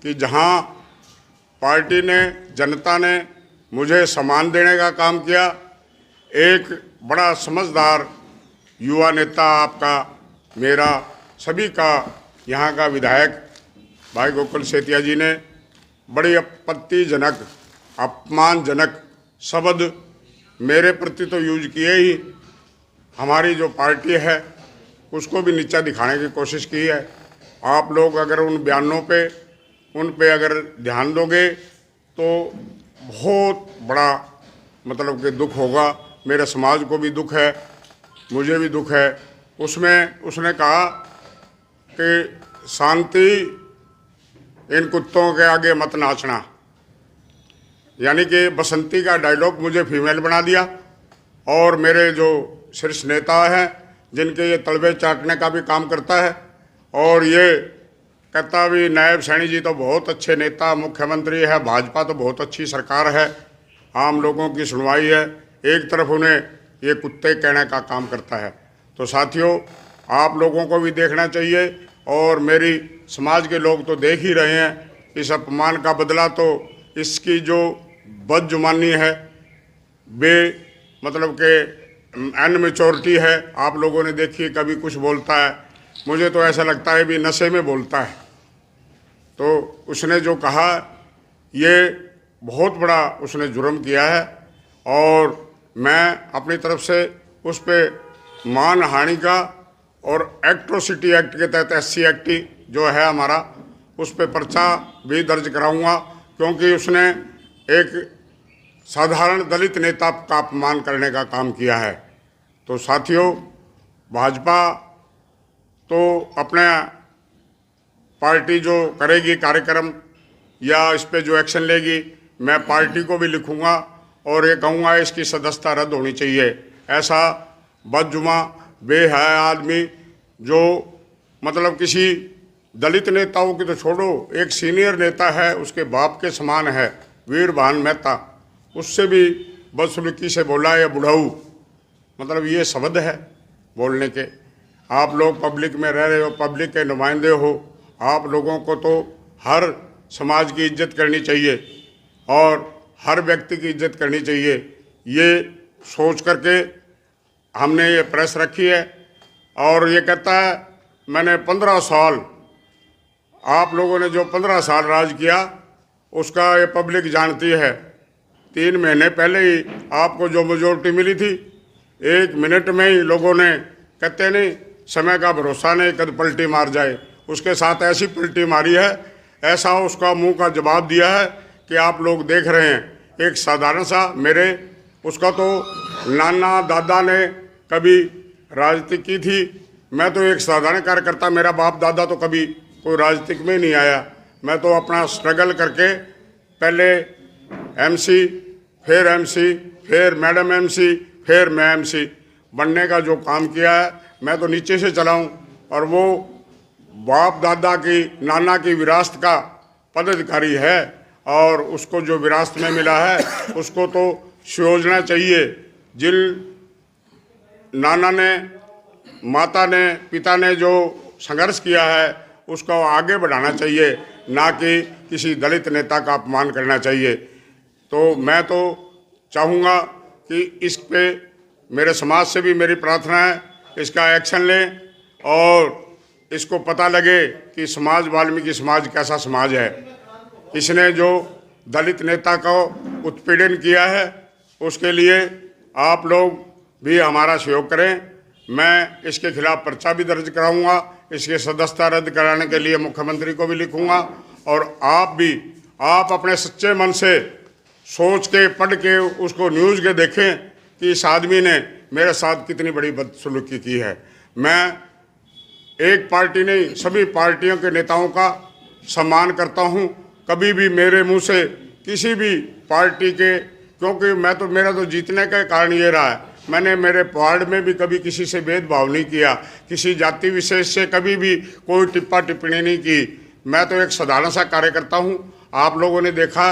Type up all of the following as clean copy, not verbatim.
कि जहां पार्टी ने, जनता ने मुझे सम्मान देने का काम किया, एक बड़ा समझदार युवा नेता आपका, मेरा, सभी का, यहाँ का विधायक भाई गोकुल सेतिया जी ने बड़ी आपत्तिजनक, अपमानजनक शब्द मेरे प्रति तो यूज किए ही, हमारी जो पार्टी है उसको भी नीचा दिखाने की कोशिश की है। आप लोग अगर उन बयानों पे, उन पे अगर ध्यान दोगे तो बहुत बड़ा मतलब कि दुख होगा। मेरे समाज को भी दुख है, मुझे भी दुख है। उसमें उसने कहा कि शांति, इन कुत्तों के आगे मत नाचना, यानी कि बसंती का डायलॉग मुझे फीमेल बना दिया। और मेरे जो शीर्ष नेता हैं जिनके ये तलबे चाटने का भी काम करता है, और ये कहता भी नायब सैनी जी तो बहुत अच्छे नेता, मुख्यमंत्री है, भाजपा तो बहुत अच्छी सरकार है, आम लोगों की सुनवाई है, एक तरफ उन्हें ये कुत्ते कहने का काम करता है। तो साथियों, आप लोगों को भी देखना चाहिए, और मेरी समाज के लोग तो देख ही रहे हैं। इस अपमान का बदला तो इसकी जो बदजुबानी है, मतलब के अनमेच्योरिटी है, आप लोगों ने देखी, कभी कुछ बोलता है, मुझे तो ऐसा लगता है भी नशे में बोलता है। तो उसने जो कहा ये बहुत बड़ा उसने जुर्म किया है, और मैं अपनी तरफ से उस पर मानहानि का और एट्रोसिटी एक्ट के तहत SC एक्ट जो है हमारा, उस पर पर्चा भी दर्ज कराऊंगा, क्योंकि उसने एक साधारण दलित नेता का अपमान करने का काम किया है। तो साथियों, भाजपा तो अपने पार्टी जो करेगी कार्यक्रम या इस पे जो एक्शन लेगी, मैं पार्टी को भी लिखूंगा और ये कहूँगा इसकी सदस्यता रद्द होनी चाहिए। ऐसा बदजुमा बेहया आदमी जो मतलब किसी दलित नेताओं की तो छोड़ो, एक सीनियर नेता है, उसके बाप के समान है, वीरभान मेहता, उससे भी बदसलूकी से बोला या बुढ़ाऊ, मतलब ये शब्द है बोलने के। आप लोग पब्लिक में रह रहे हो, पब्लिक के नुमाइंदे हो, आप लोगों को तो हर समाज की इज्जत करनी चाहिए और हर व्यक्ति की इज्जत करनी चाहिए। ये सोच करके हमने ये प्रेस रखी है। और ये कहता है मैंने 15 साल, आप लोगों ने जो 15 साल राज किया उसका ये पब्लिक जानती है। 3 महीने पहले ही आपको जो मेजोरिटी मिली थी, 1 मिनट में ही लोगों ने, कहते नहीं समय का भरोसा नहीं, कद पलटी मार जाए, उसके साथ ऐसी पलटी मारी है, ऐसा उसका मुंह का जवाब दिया है कि आप लोग देख रहे हैं। एक साधारण सा मेरे, उसका तो नाना दादा ने कभी राजनीति की थी, मैं तो एक साधारण कार्यकर्ता, मेरा बाप दादा तो कभी कोई राजनीतिक में नहीं आया। मैं तो अपना स्ट्रगल करके पहले MC, फिर MC, फिर मैडम MC, फिर मैं MC बनने का जो काम किया है, मैं तो नीचे से चला हूँ। और वो बाप दादा की, नाना की विरासत का पदाधिकारी है, और उसको जो विरासत में मिला है उसको तो संयोजना चाहिए। जिन नाना ने, माता ने, पिता ने जो संघर्ष किया है उसको आगे बढ़ाना चाहिए, ना कि किसी दलित नेता का अपमान करना चाहिए। तो मैं तो चाहूँगा कि इस पे मेरे समाज से भी मेरी प्रार्थना है, इसका एक्शन लें और इसको पता लगे कि समाज, वाल्मीकि समाज कैसा समाज है। इसने जो दलित नेता को उत्पीड़न किया है उसके लिए आप लोग भी हमारा सहयोग करें। मैं इसके खिलाफ पर्चा भी दर्ज कराऊंगा, इसके सदस्यता रद्द कराने के लिए मुख्यमंत्री को भी लिखूंगा। और आप भी, आप अपने सच्चे मन से सोच के, पढ़ के उसको न्यूज़ के देखें कि इस आदमी ने मेरे साथ कितनी बड़ी बदसलूकी की है। मैं एक पार्टी नहीं, सभी पार्टियों के नेताओं का सम्मान करता हूं। कभी भी मेरे मुंह से किसी भी पार्टी के, क्योंकि मैं तो, मेरा तो जीतने का कारण ये रहा है, मैंने मेरे वार्ड में भी कभी किसी से भेदभाव नहीं किया, किसी जाति विशेष से कभी भी कोई टिप्पा टिप्पणी नहीं की। मैं तो एक साधारण सा कार्यकर्ता हूं। आप लोगों ने देखा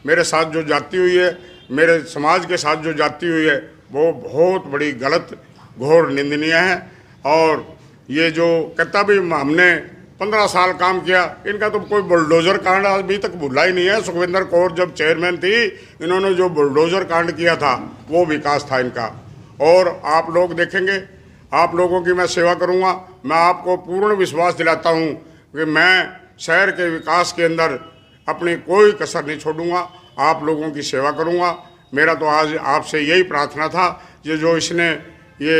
मेरे साथ जो जाति हुई है, मेरे समाज के साथ जो जाति हुई है, वो बहुत बड़ी गलत, घोर निंदनीय है। और ये जो कहता भी हमने 15 साल काम किया। इनका तो कोई बुलडोजर कांड अभी तक भूला ही नहीं है। सुखविंदर कौर जब चेयरमैन थी, इन्होंने जो बुलडोजर कांड किया था वो विकास था इनका। और आप लोग देखेंगे, आप लोगों की मैं सेवा करूंगा। मैं आपको पूर्ण विश्वास दिलाता हूं कि मैं शहर के विकास के अंदर अपनी कोई कसर नहीं छोड़ूंगा, आप लोगों की सेवा करूंगा। मेरा तो आज आपसे यही प्रार्थना था, ये जो इसने ये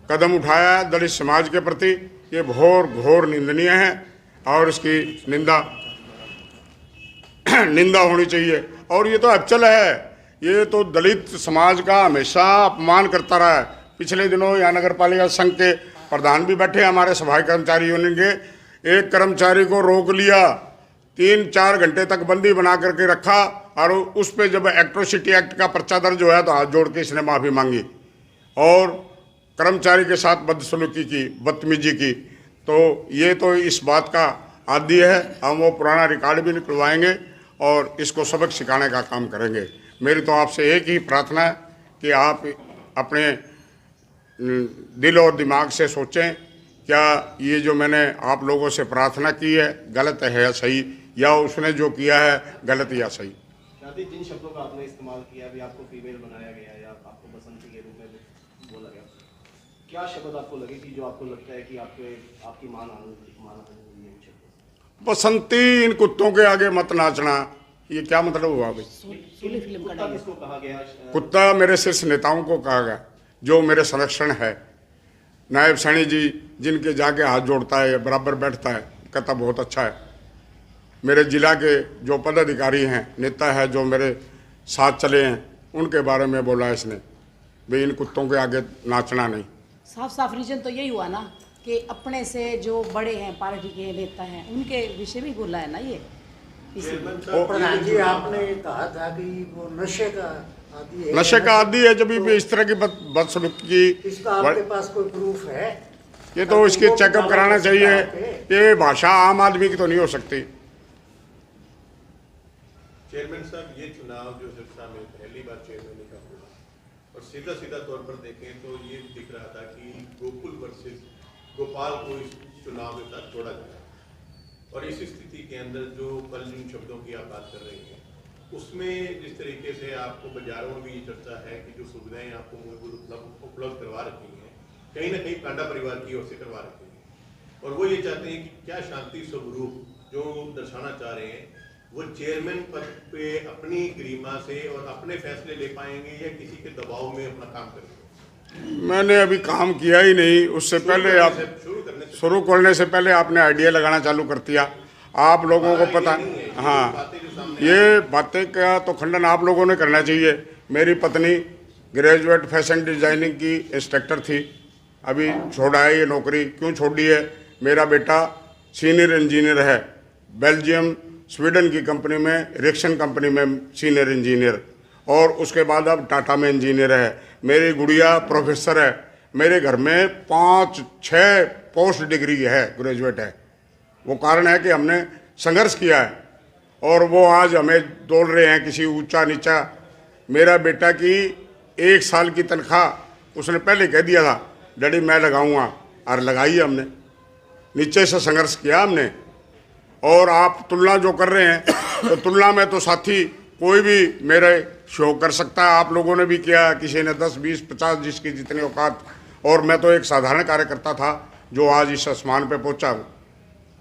कदम उठाया है दलित समाज के प्रति, ये घोर निंदनीय है और इसकी निंदा होनी चाहिए। और ये तो अचल है, ये तो दलित समाज का हमेशा अपमान करता रहा है। पिछले दिनों यहाँ नगर पालिका संघ के प्रधान भी बैठे, हमारे सफाई कर्मचारी यूनियन के, एक कर्मचारी को रोक लिया, 3-4 घंटे तक बंदी बना करके रखा, और उस पर जब एट्रोसिटी एक्ट का पर्चा दर्ज हुआ तो हाथ जोड़ के इसने माफ़ी मांगी और कर्मचारी के साथ बदसलूकी की, बदतमीजी की। तो ये तो इस बात का आदी है। हम वो पुराना रिकॉर्ड भी निकलवाएंगे और इसको सबक सिखाने का काम करेंगे। मेरी तो आपसे एक ही प्रार्थना है कि आप अपने दिल और दिमाग से सोचें, क्या ये जो मैंने आप लोगों से प्रार्थना की है गलत है या सही, या उसने जो किया है गलत या सही। जिन शब्दों का आपने इस्तेमाल किया, अभी आपको फीमेल बनाया गया या आपको बसंती के रूप में बोला गया, क्या शब्द आपको लगे कि जो आपको लगता है कि आपकी मान हुई है? बसंती, इन कुत्तों के आगे मत नाचना, ये क्या मतलब हुआ भाई? कुत्ता किसको कहा गया? कुत्ता मेरे शीर्ष नेताओं को कहा गया, जो मेरे संरक्षण है। नायब सैनी जी जिनके जाके हाथ जोड़ता है, बराबर बैठता है, कहता बहुत अच्छा है। मेरे जिला के जो पदाधिकारी हैं, नेता है, जो मेरे साथ चले हैं, उनके बारे में बोला इसने, भाई इन कुत्तों के आगे नाचना नहीं। साफ रीजन तो यही हुआ ना कि अपने से जो बड़े हैं, पार्टी के नेता हैं, उनके विषय भी बोला है ना ये। प्रधान जी, आपने कहा था कि वो नशे का आदि है। जब भी इस तरह की बदसलूकी, इसका आपके पास कोई प्रूफ है? ये तो इसके चेकअप कराना चाहिए। ये भाषा आम आदमी की तो नहीं हो सकती। चेयरमैन साहब, ये चुनाव जो सिरसा में पहली बार चेयरमैन का हुआ, और सीधा तौर पर देखें तो ये दिख रहा था कि गोकुल वर्सेस गोपाल को इस चुनाव के साथ जोड़ा गया। और इस स्थिति के अंदर जो कल जिन शब्दों की आप बात कर रहे हैं, उसमें जिस तरीके से आपको बाजारों में भी ये चर्चा है कि जो सुविधाएं आपको मूलभूत उपलब्ध करवा रखी हैं, कहीं ना कहीं कांडा परिवार की ओर से करवा रखी हैं, और वो ये चाहते हैं कि क्या शांति स्वरूप जो दर्शाना चाह रहे हैं, वो चेयरमैन पद पे अपनी गरिमा से और अपने फैसले ले पाएंगे या किसी के दबाव में अपना काम करेंगे? मैंने अभी काम किया ही नहीं। उससे पहले आप शुरू करने से पहले आपने आइडिया लगाना चालू कर दिया। आप लोगों को पता, हाँ, ये बातें का तो खंडन आप लोगों ने करना चाहिए। मेरी पत्नी ग्रेजुएट फैशन डिजाइनिंग की इंस्ट्रक्टर थी, अभी छोड़ा है ये नौकरी। क्यों छोड़ी है? मेरा बेटा सीनियर इंजीनियर है, बेल्जियम स्वीडन की कंपनी में, रिक्शन कंपनी में सीनियर इंजीनियर, और उसके बाद अब टाटा में इंजीनियर है। मेरी गुड़िया प्रोफेसर है। मेरे घर में 5-6 पोस्ट डिग्री है, ग्रेजुएट है। वो कारण है कि हमने संघर्ष किया है, और वो आज हमें तोड़ रहे हैं किसी ऊंचा नीचा। मेरा बेटा की 1 साल की तनख्वाह उसने पहले कह दिया था, डैडी मैं लगाऊंगा, और लगाई है हमने। नीचे से संघर्ष किया हमने। और आप तुलना जो कर रहे हैं, तो तुलना में तो साथी कोई भी मेरे शो कर सकता है। आप लोगों ने भी किया, किसी ने 10, 20, 50, जिसकी जितनी औकात। और मैं तो एक साधारण कार्यकर्ता था जो आज इस आसमान पे पहुंचा हूँ।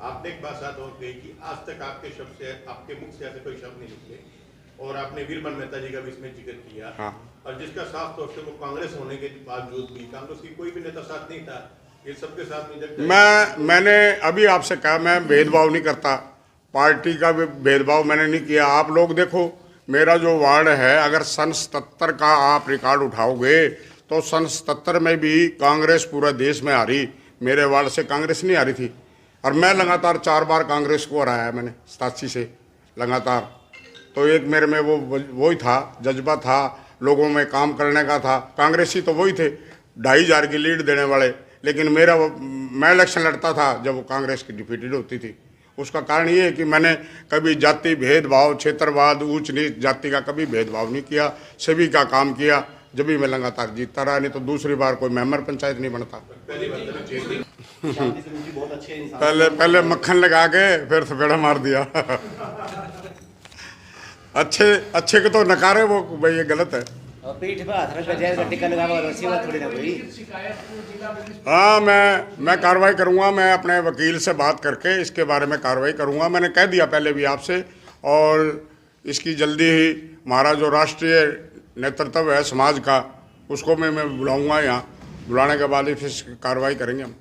आपने एक बात साथ और कही कि आज तक आपके शब्द से, आपके मुख से ऐसे कोई शब्द नहीं निकले, और आपने वीरबन मेहता जी का भी इसमें जिक्र किया। हाँ। और जिसका साफ तौर से वो कांग्रेस होने के बावजूद भी कांग्रेस की कोई भी नेता साथ नहीं था, ये सबके साथ मैंने अभी आपसे कहा, मैं भेदभाव नहीं करता, पार्टी का भी भेदभाव मैंने नहीं किया। आप लोग देखो, मेरा जो वार्ड है, अगर सन 77 का आप रिकॉर्ड उठाओगे तो सन 77 में भी कांग्रेस पूरा देश में हारी, मेरे वार्ड से कांग्रेस नहीं हारी थी। और मैं लगातार 4 बार कांग्रेस को हराया है मैंने, 87 से लगातार। तो एक मेरे में वो ही था, जज्बा था, लोगों में काम करने का था। कांग्रेसी तो वही थे, 2,500 की लीड देने वाले, लेकिन मैं इलेक्शन लड़ता था जब वो कांग्रेस की डिफीटेड होती थी। उसका कारण ये है कि मैंने कभी जाति भेदभाव, क्षेत्रवाद, ऊंच नीच जाति का कभी भेदभाव नहीं किया, सभी का काम किया। जब भी मैं लगातार जीतता रहा, नहीं तो दूसरी बार कोई मेंबर पंचायत नहीं बनता। शांति स्वरूप जी बहुत अच्छे इंसान पहले मक्खन लगा के फिर थपेड़ा मार दिया। अच्छे को तो नकारे वो भाई ये गलत है। और पीठ पे हाथ रख जैसे का टिक्का लगावा रस्सी बात थोड़ी ना कोई। हाँ, मैं कार्रवाई करूँगा। मैं अपने वकील से बात करके इसके बारे में कार्रवाई करूँगा। मैंने कह दिया पहले भी आपसे, और इसकी जल्दी ही हमारा जो राष्ट्रीय नेतृत्व है समाज का, उसको मैं बुलाऊँगा यहाँ। बुलाने के बाद ही फिर कार्रवाई करेंगे हम।